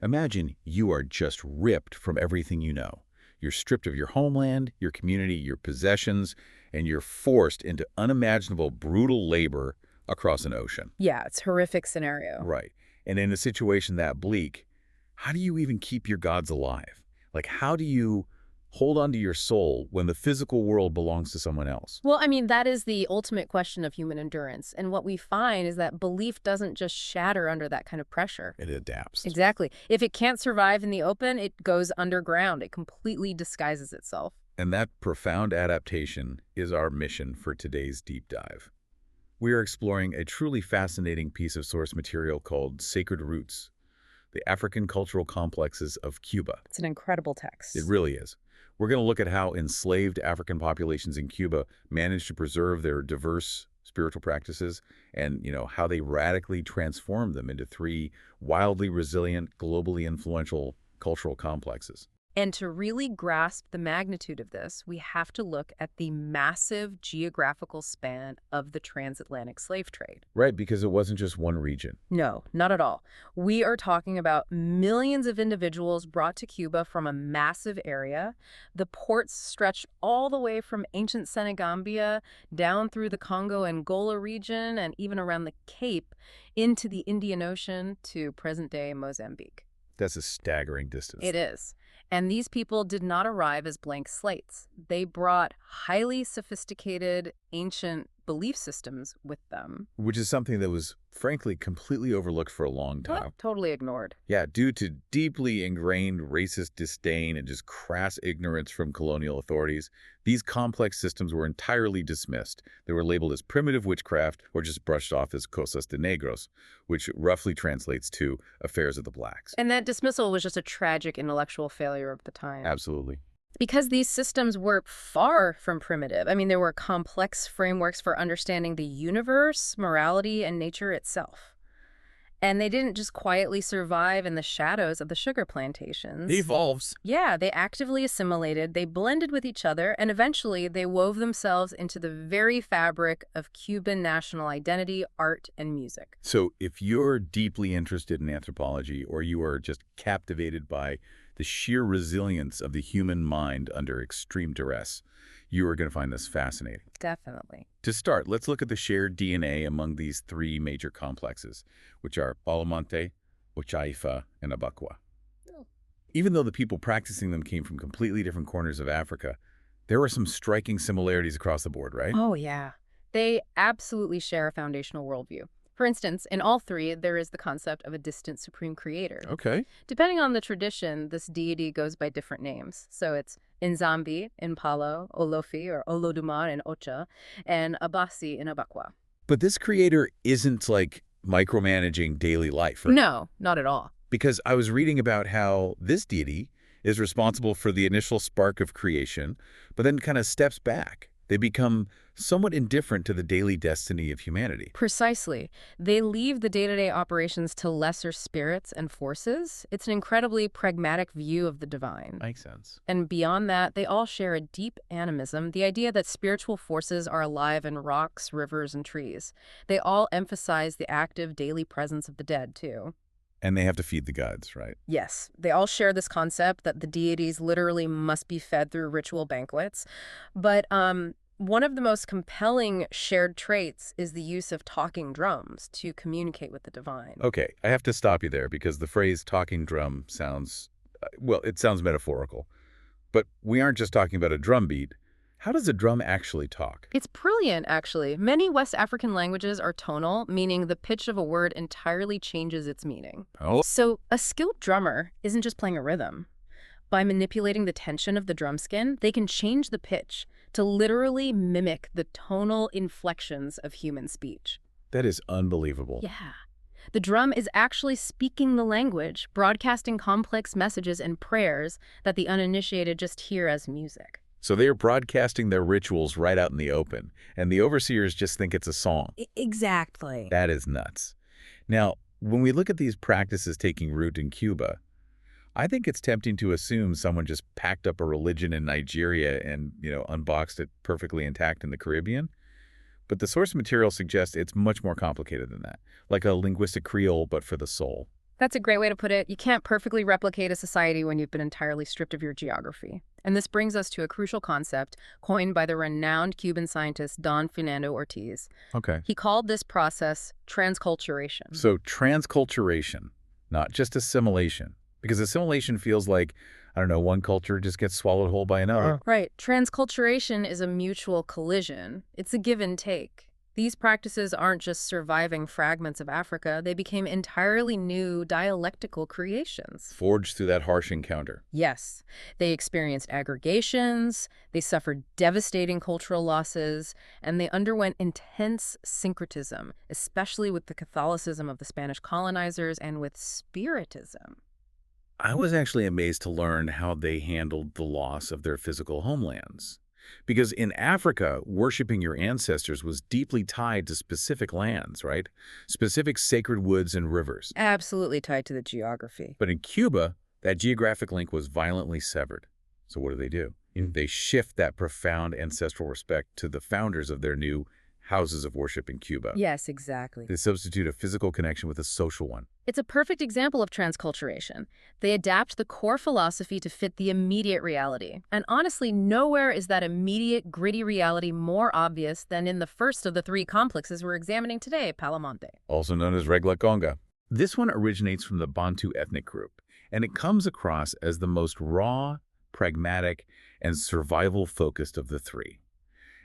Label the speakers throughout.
Speaker 1: Imagine you are just ripped from everything you know. You're stripped of your homeland, your community, your possessions, and you're forced into unimaginable, brutal labor across an ocean.
Speaker 2: Yeah, it's a horrific scenario.
Speaker 1: Right. And in a situation that bleak, how do you even keep your gods alive? Like, how do you hold on to your soul when the physical world belongs to someone else?
Speaker 2: Well, I mean, that is the ultimate question of human endurance. And what we find is that belief doesn't just shatter under that kind of pressure.
Speaker 1: It adapts.
Speaker 2: Exactly. If it can't survive in the open, it goes underground. It completely disguises itself.
Speaker 1: And that profound adaptation is our mission for today's deep dive. We are exploring a truly fascinating piece of source material called Sacred Roots, the African cultural complexes of Cuba.
Speaker 2: It's an incredible text.
Speaker 1: It really is. We're going to look at how enslaved African populations in Cuba managed to preserve their diverse spiritual practices and, how they radically transformed them into three wildly resilient, globally influential cultural complexes.
Speaker 2: And to really grasp the magnitude of this, we have to look at the massive geographical span of the transatlantic slave trade.
Speaker 1: Right, because it wasn't just one region.
Speaker 2: No, not at all. We are talking about millions of individuals brought to Cuba from a massive area. The ports stretched all the way from ancient Senegambia down through the Congo-Angola region and even around the Cape into the Indian Ocean to present-day Mozambique.
Speaker 1: That's a staggering distance.
Speaker 2: It is. And these people did not arrive as blank slates. They brought highly sophisticated, ancient belief systems with them.
Speaker 1: Which is something that was, frankly, completely overlooked for a long time.
Speaker 2: Well, totally ignored.
Speaker 1: Yeah, due to deeply ingrained racist disdain and just crass ignorance from colonial authorities, these complex systems were entirely dismissed. They were labeled as primitive witchcraft or just brushed off as cosas de negros, which roughly translates to affairs of the blacks.
Speaker 2: And that dismissal was just a tragic intellectual failure of the time.
Speaker 1: Absolutely.
Speaker 2: Because these systems were far from primitive. I mean, there were complex frameworks for understanding the universe, morality, and nature itself. And they didn't just quietly survive in the shadows of the sugar plantations.
Speaker 1: It evolves.
Speaker 2: Yeah, they actively assimilated, they blended with each other, and eventually they wove themselves into the very fabric of Cuban national identity, art, and music.
Speaker 1: So if you're deeply interested in anthropology or you are just captivated by the sheer resilience of the human mind under extreme duress, you are going to find this fascinating.
Speaker 2: Definitely.
Speaker 1: To start, let's look at the shared DNA among these three major complexes, which are Palo Monte, Ochaifa, and Abakuá.
Speaker 2: Oh.
Speaker 1: Even though the people practicing them came from completely different corners of Africa, there were some striking similarities across the board, right?
Speaker 2: Oh, yeah. They absolutely share a foundational worldview. For instance, in all three, there is the concept of a distant supreme creator.
Speaker 1: Okay.
Speaker 2: Depending on the tradition, this deity goes by different names. So it's Nzambi in Palo, Olofi or Olodumare in Ocha, and Abasi in Abakuá.
Speaker 1: But this creator isn't like micromanaging daily life, right?
Speaker 2: No, not at all.
Speaker 1: Because I was reading about how this deity is responsible for the initial spark of creation, but then kind of steps back. They become somewhat indifferent to the daily destiny of humanity.
Speaker 2: Precisely. They leave the day-to-day operations to lesser spirits and forces. It's an incredibly pragmatic view of the divine.
Speaker 1: Makes sense.
Speaker 2: And beyond that, they all share a deep animism, the idea that spiritual forces are alive in rocks, rivers, and trees. They all emphasize the active daily presence of the dead, too.
Speaker 1: And they have to feed the gods, right?
Speaker 2: Yes, they all share this concept that the deities literally must be fed through ritual banquets. But one of the most compelling shared traits is the use of talking drums to communicate with the divine.
Speaker 1: Okay, I have to stop you there because the phrase talking drum sounds, well, it sounds metaphorical. But we aren't just talking about a drum beat. How does a drum actually talk?
Speaker 2: It's brilliant, actually. Many West African languages are tonal, meaning the pitch of a word entirely changes its meaning.
Speaker 1: Oh.
Speaker 2: So a skilled drummer isn't just playing a rhythm. By manipulating the tension of the drum skin, they can change the pitch to literally mimic the tonal inflections of human speech.
Speaker 1: That is unbelievable.
Speaker 2: Yeah. The drum is actually speaking the language, broadcasting complex messages and prayers that the uninitiated just hear as music.
Speaker 1: So they are broadcasting their rituals right out in the open, and the overseers just think it's a song.
Speaker 2: Exactly.
Speaker 1: That is nuts. Now, when we look at these practices taking root in Cuba, I think it's tempting to assume someone just packed up a religion in Nigeria and, unboxed it perfectly intact in the Caribbean. But the source material suggests it's much more complicated than that, like a linguistic Creole, but for the soul.
Speaker 2: That's a great way to put it. You can't perfectly replicate a society when you've been entirely stripped of your geography. And this brings us to a crucial concept coined by the renowned Cuban scientist Don Fernando Ortiz.
Speaker 1: Okay.
Speaker 2: He called this process transculturation.
Speaker 1: So transculturation, not just assimilation. Because assimilation feels like, I don't know, one culture just gets swallowed whole by another.
Speaker 2: Right. Transculturation is a mutual collision. It's a give and take. These practices aren't just surviving fragments of Africa. They became entirely new dialectical creations.
Speaker 1: Forged through that harsh encounter.
Speaker 2: Yes, they experienced aggregations, they suffered devastating cultural losses, and they underwent intense syncretism, especially with the Catholicism of the Spanish colonizers and with Spiritism.
Speaker 1: I was actually amazed to learn how they handled the loss of their physical homelands. Because in Africa, worshiping your ancestors was deeply tied to specific lands, right? Specific sacred woods and rivers.
Speaker 2: Absolutely tied to the geography.
Speaker 1: But in Cuba, that geographic link was violently severed. So what do? They shift that profound ancestral respect to the founders of their new houses of worship in Cuba.
Speaker 2: Yes, exactly.
Speaker 1: They substitute a physical connection with a social one.
Speaker 2: It's a perfect example of transculturation. They adapt the core philosophy to fit the immediate reality. And honestly, nowhere is that immediate, gritty reality more obvious than in the first of the three complexes we're examining today, Palo Monte.
Speaker 1: Also known as Regla Conga. This one originates from the Bantu ethnic group, and it comes across as the most raw, pragmatic, and survival-focused of the three.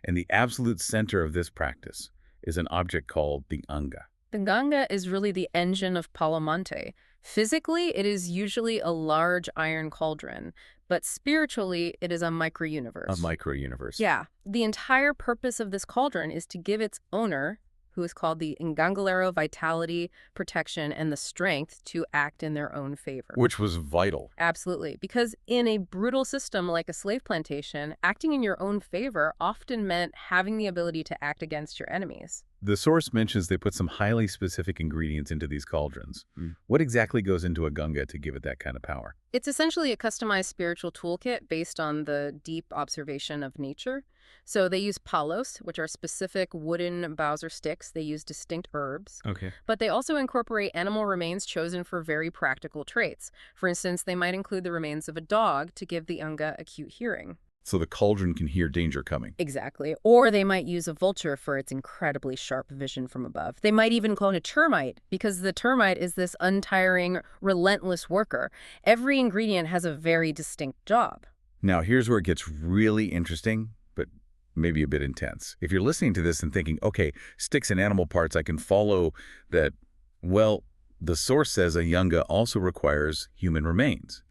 Speaker 1: And the absolute center of this practice is an object called the anga.
Speaker 2: The ganga is really the engine of Palo Monte. Physically, it is usually a large iron cauldron, but spiritually, it is a micro-universe.
Speaker 1: A micro-universe.
Speaker 2: Yeah. The entire purpose of this cauldron is to give its owner, who is called the Ngangolero, vitality, protection, and the strength to act in their own favor.
Speaker 1: Which was vital.
Speaker 2: Absolutely. Because in a brutal system like a slave plantation, acting in your own favor often meant having the ability to act against your enemies.
Speaker 1: The source mentions they put some highly specific ingredients into these cauldrons. What exactly goes into a gunga to give it that kind of power?
Speaker 2: It's essentially a customized spiritual toolkit based on the deep observation of nature. So they use palos, which are specific wooden boughs or sticks. They use distinct herbs.
Speaker 1: Okay.
Speaker 2: But they also incorporate animal remains chosen for very practical traits. For instance, they might include the remains of a dog to give the unga acute hearing.
Speaker 1: So the cauldron can hear danger coming.
Speaker 2: Exactly. Or they might use a vulture for its incredibly sharp vision from above. They might even clone a termite, because the termite is this untiring, relentless worker. Every ingredient has a very distinct job.
Speaker 1: Now, here's where it gets really interesting, but maybe a bit intense. If you're listening to this and thinking, okay, sticks and animal parts, I can follow that. Well, the source says a yunga also requires human remains,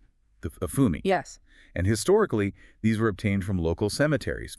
Speaker 1: the afumi.
Speaker 2: Yes.
Speaker 1: And historically, these were obtained from local cemeteries.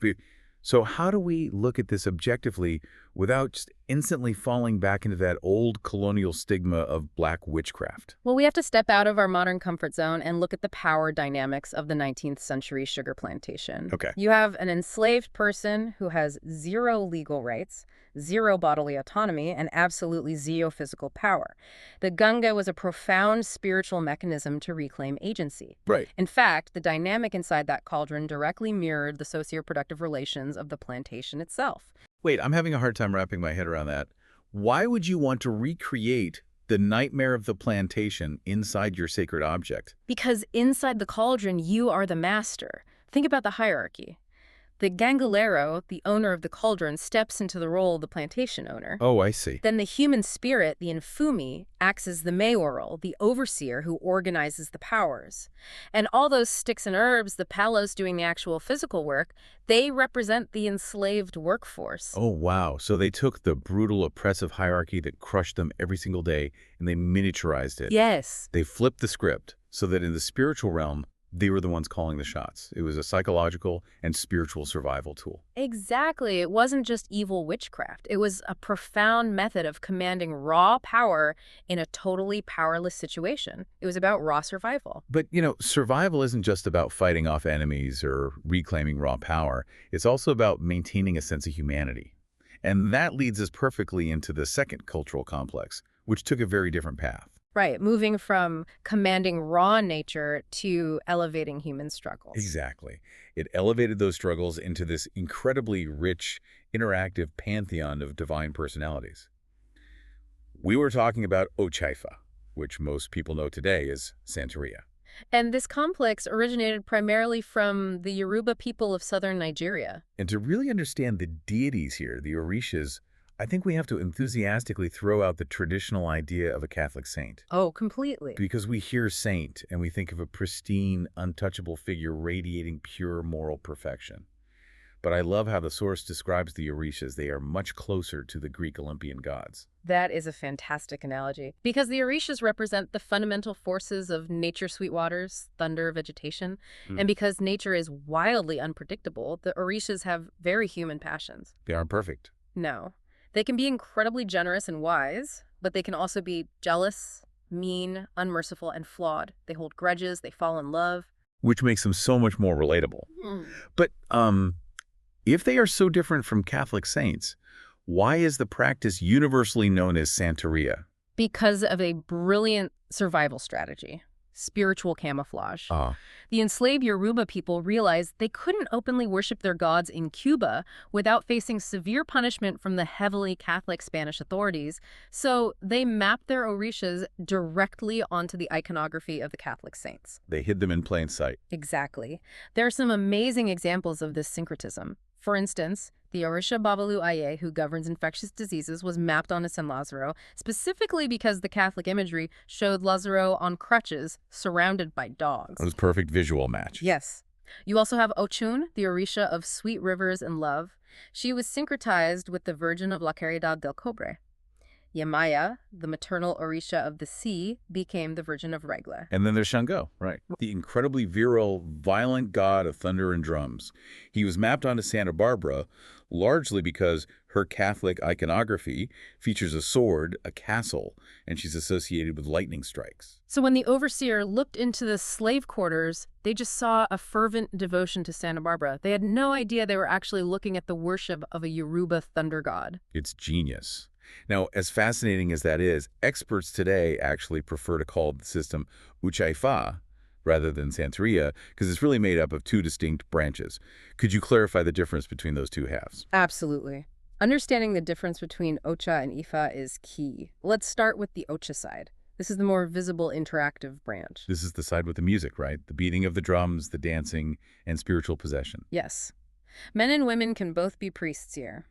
Speaker 1: So how do we look at this objectively without just instantly falling back into that old colonial stigma of black witchcraft?
Speaker 2: Well, we have to step out of our modern comfort zone and look at the power dynamics of the 19th century sugar plantation.
Speaker 1: Okay.
Speaker 2: You have an enslaved person who has zero legal rights, zero bodily autonomy, and absolutely zero physical power. The gunga was a profound spiritual mechanism to reclaim agency.
Speaker 1: Right.
Speaker 2: In fact, the dynamic inside that cauldron directly mirrored the socio-productive relations of the plantation itself.
Speaker 1: Wait, I'm having a hard time wrapping my head around that. Why would you want to recreate the nightmare of the plantation inside your sacred object?
Speaker 2: Because inside the cauldron, you are the master. Think about the hierarchy. The gangolero, the owner of the cauldron, steps into the role of the plantation owner.
Speaker 1: Oh, I see.
Speaker 2: Then the human spirit, the infumi, acts as the mayoral, the overseer who organizes the powers. And all those sticks and herbs, the palos doing the actual physical work, they represent the enslaved workforce.
Speaker 1: Oh, wow. So they took the brutal, oppressive hierarchy that crushed them every single day, and they miniaturized it.
Speaker 2: Yes.
Speaker 1: They flipped the script so that in the spiritual realm, they were the ones calling the shots. It was a psychological and spiritual survival tool.
Speaker 2: Exactly. It wasn't just evil witchcraft. It was a profound method of commanding raw power in a totally powerless situation. It was about raw survival.
Speaker 1: But, survival isn't just about fighting off enemies or reclaiming raw power. It's also about maintaining a sense of humanity. And that leads us perfectly into the second cultural complex, which took a very different path.
Speaker 2: Right, moving from commanding raw nature to elevating human struggles.
Speaker 1: Exactly. It elevated those struggles into this incredibly rich, interactive pantheon of divine personalities. We were talking about Ochaifa, which most people know today as Santería.
Speaker 2: And this complex originated primarily from the Yoruba people of southern Nigeria.
Speaker 1: And to really understand the deities here, the Orishas, I think we have to enthusiastically throw out the traditional idea of a Catholic saint.
Speaker 2: Oh, completely.
Speaker 1: Because we hear saint and we think of a pristine, untouchable figure radiating pure moral perfection. But I love how the source describes the Orishas. They are much closer to the Greek Olympian gods.
Speaker 2: That is a fantastic analogy. Because the Orishas represent the fundamental forces of nature, sweet waters, thunder, vegetation. And because nature is wildly unpredictable, the Orishas have very human passions.
Speaker 1: They aren't perfect.
Speaker 2: No. They can be incredibly generous and wise, but they can also be jealous, mean, unmerciful, and flawed. They hold grudges, they fall in love.
Speaker 1: Which makes them so much more relatable. But if they are so different from Catholic saints, why is the practice universally known as Santería?
Speaker 2: Because of a brilliant survival strategy, spiritual camouflage. The enslaved Yoruba people realized they couldn't openly worship their gods in Cuba without facing severe punishment from the heavily Catholic Spanish authorities, so they mapped their Orishas directly onto the iconography of the Catholic saints.
Speaker 1: They hid them in plain sight.
Speaker 2: Exactly. There are some amazing examples of this syncretism. For instance, the Orisha Babalu Aye, who governs infectious diseases, was mapped onto San Lazaro, specifically because the Catholic imagery showed Lazaro on crutches, surrounded by dogs.
Speaker 1: It was a perfect visual match.
Speaker 2: Yes. You also have Ochun, the Orisha of sweet rivers and love. She was syncretized with the Virgin of La Caridad del Cobre. Yamaya, the maternal Orisha of the sea, became the Virgin of Regla.
Speaker 1: And then there's Shango, right? The incredibly virile, violent god of thunder and drums. He was mapped onto Santa Barbara largely because her Catholic iconography features a sword, a castle, and she's associated with lightning strikes.
Speaker 2: So when the overseer looked into the slave quarters, they just saw a fervent devotion to Santa Barbara. They had no idea they were actually looking at the worship of a Yoruba thunder god.
Speaker 1: It's genius. Now, as fascinating as that is, experts today actually prefer to call the system Uchaifa rather than Santería because it's really made up of two distinct branches. Could you clarify the difference between those two halves?
Speaker 2: Absolutely. Understanding the difference between Ocha and Ifa is key. Let's start with the Ocha side. This is the more visible, interactive branch.
Speaker 1: This is the side with the music, right? The beating of the drums, the dancing, and spiritual possession.
Speaker 2: Yes. Men and women can both be priests here.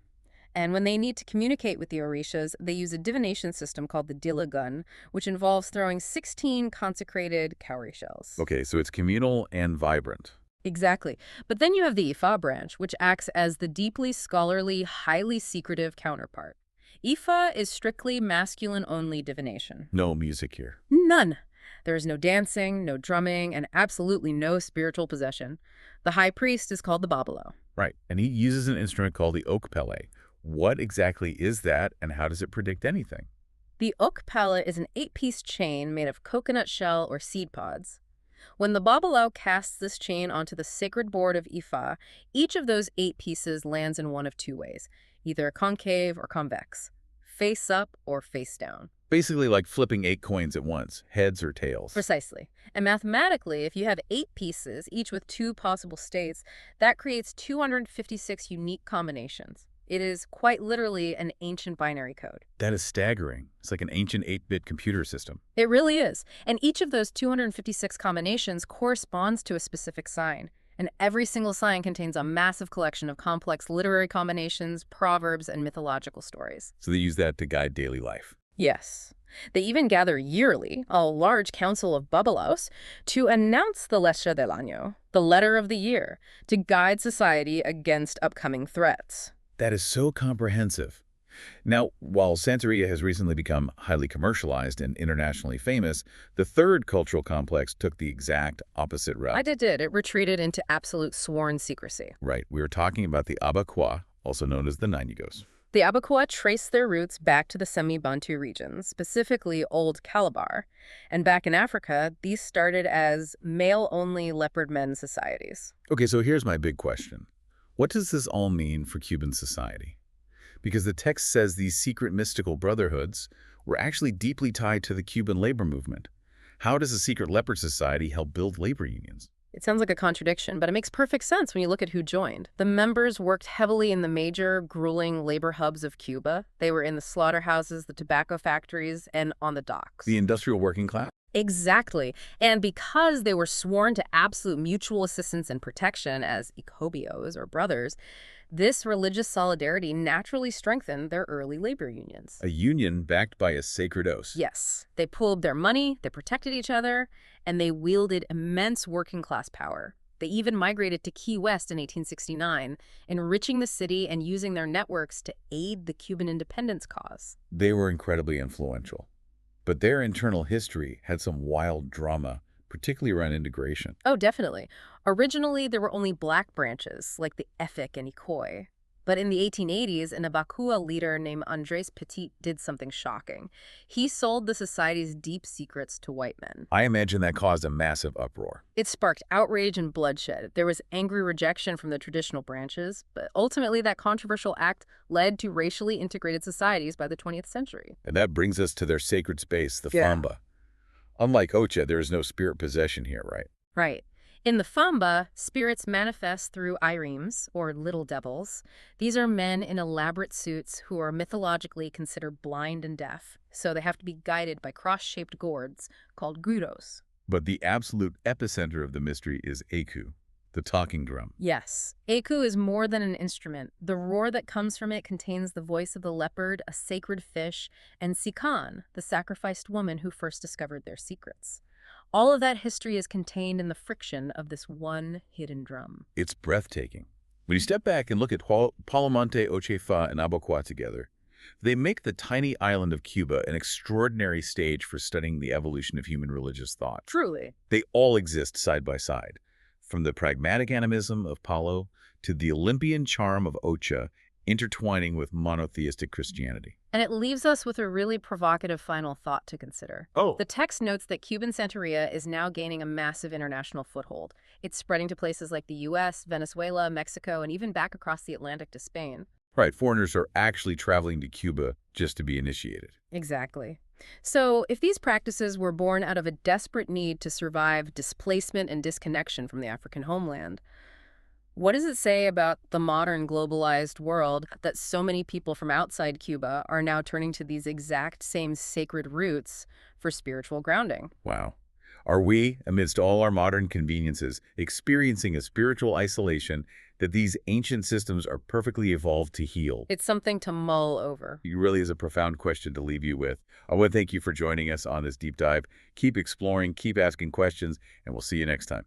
Speaker 2: And when they need to communicate with the Orishas, they use a divination system called the Dilagun, which involves throwing 16 consecrated cowrie shells.
Speaker 1: Okay, so it's communal and vibrant.
Speaker 2: Exactly. But then you have the Ifa branch, which acts as the deeply scholarly, highly secretive counterpart. Ifa is strictly masculine-only divination.
Speaker 1: No music here.
Speaker 2: None. There is no dancing, no drumming, and absolutely no spiritual possession. The high priest is called the Babalo.
Speaker 1: Right, and he uses an instrument called the okpele. What exactly is that, and how does it predict anything?
Speaker 2: The okpele is an 8-piece chain made of coconut shell or seed pods. When the Babalo casts this chain onto the sacred board of Ifa, each of those 8 pieces lands in one of 2 ways, either concave or convex, face up or face down.
Speaker 1: Basically like flipping 8 coins at once, heads or tails.
Speaker 2: Precisely. And mathematically, if you have 8 pieces, each with 2 possible states, that creates 256 unique combinations. It is quite literally an ancient binary code.
Speaker 1: That is staggering. It's like an ancient 8-bit computer system.
Speaker 2: It really is. And each of those 256 combinations corresponds to a specific sign. And every single sign contains a massive collection of complex literary combinations, proverbs, and mythological stories.
Speaker 1: So they use that to guide daily life.
Speaker 2: Yes. They even gather yearly, a large council of babalos, to announce the Letra del Año, the letter of the year, to guide society against upcoming threats.
Speaker 1: That is so comprehensive. Now, while Santería has recently become highly commercialized and internationally famous, the third cultural complex took the exact opposite route.
Speaker 2: It did. It retreated into absolute sworn secrecy.
Speaker 1: Right. We were talking about the Abakuá, also known as the Ñáñigos.
Speaker 2: The Abakuá trace their roots back to the semi-Bantu regions, specifically Old Calabar. And back in Africa, these started as male-only leopard men societies.
Speaker 1: Okay, so here's my big question. What does this all mean for Cuban society? Because the text says these secret mystical brotherhoods were actually deeply tied to the Cuban labor movement. How does a secret leopard society help build labor unions?
Speaker 2: It sounds like a contradiction, but it makes perfect sense when you look at who joined. The members worked heavily in the major, grueling labor hubs of Cuba. They were in the slaughterhouses, the tobacco factories, and on the
Speaker 1: The
Speaker 2: docks.
Speaker 1: industrial working class?
Speaker 2: Exactly. And because they were sworn to absolute mutual assistance and protection as ikobios or brothers, this religious solidarity naturally strengthened their early labor unions.
Speaker 1: A union backed by a sacred oath.
Speaker 2: Yes, they pooled their money, they protected each other, and they wielded immense working class power. They even migrated to Key West in 1869, enriching the city and using their networks to aid the Cuban independence cause.
Speaker 1: They were incredibly influential. But their internal history had some wild drama, particularly around integration.
Speaker 2: Oh, definitely. Originally, there were only black branches, like the Efik and Ikoi. But in the 1880s, an Abakuá leader named Andrés Petit did something shocking. He sold the society's deep secrets to white men.
Speaker 1: I imagine that caused a massive uproar.
Speaker 2: It sparked outrage and bloodshed. There was angry rejection from the traditional branches, but ultimately that controversial act led to racially integrated societies by the 20th century.
Speaker 1: And that brings us to their sacred space, the
Speaker 2: Yeah.
Speaker 1: Famba. Unlike Ocha, there is no spirit possession here, right?
Speaker 2: Right. In the Famba, spirits manifest through Irims, or little devils. These are men in elaborate suits who are mythologically considered blind and deaf, so they have to be guided by cross-shaped gourds called guros.
Speaker 1: But the absolute epicenter of the mystery is Aku, the talking drum.
Speaker 2: Yes, Aku is more than an instrument. The roar that comes from it contains the voice of the leopard, a sacred fish, and Sikan, the sacrificed woman who first discovered their secrets. All of that history is contained in the friction of this one hidden drum.
Speaker 1: It's breathtaking. When you step back and look at Palo Monte, Ochefa, and Abakuá together, they make the tiny island of Cuba an extraordinary stage for studying the evolution of human religious thought.
Speaker 2: Truly.
Speaker 1: They all exist side by side, from the pragmatic animism of Palo to the Olympian charm of Ocha, intertwining with monotheistic Christianity.
Speaker 2: And it leaves us with a really provocative final thought to consider.
Speaker 1: Oh,
Speaker 2: The text notes that Cuban Santería is now gaining a massive international foothold. It's spreading to places like the US, Venezuela, Mexico, and even back across the Atlantic to Spain.
Speaker 1: right. Foreigners are actually traveling to Cuba just to be initiated.
Speaker 2: Exactly. So, if these practices were born out of a desperate need to survive displacement and disconnection from the African homeland, what does it say about the modern globalized world that so many people from outside Cuba are now turning to these exact same sacred roots for spiritual grounding?
Speaker 1: Wow. Are we, amidst all our modern conveniences, experiencing a spiritual isolation that these ancient systems are perfectly evolved to heal?
Speaker 2: It's something to mull over.
Speaker 1: It really is a profound question to leave you with. I want to thank you for joining us on this deep dive. Keep exploring, keep asking questions, and we'll see you next time.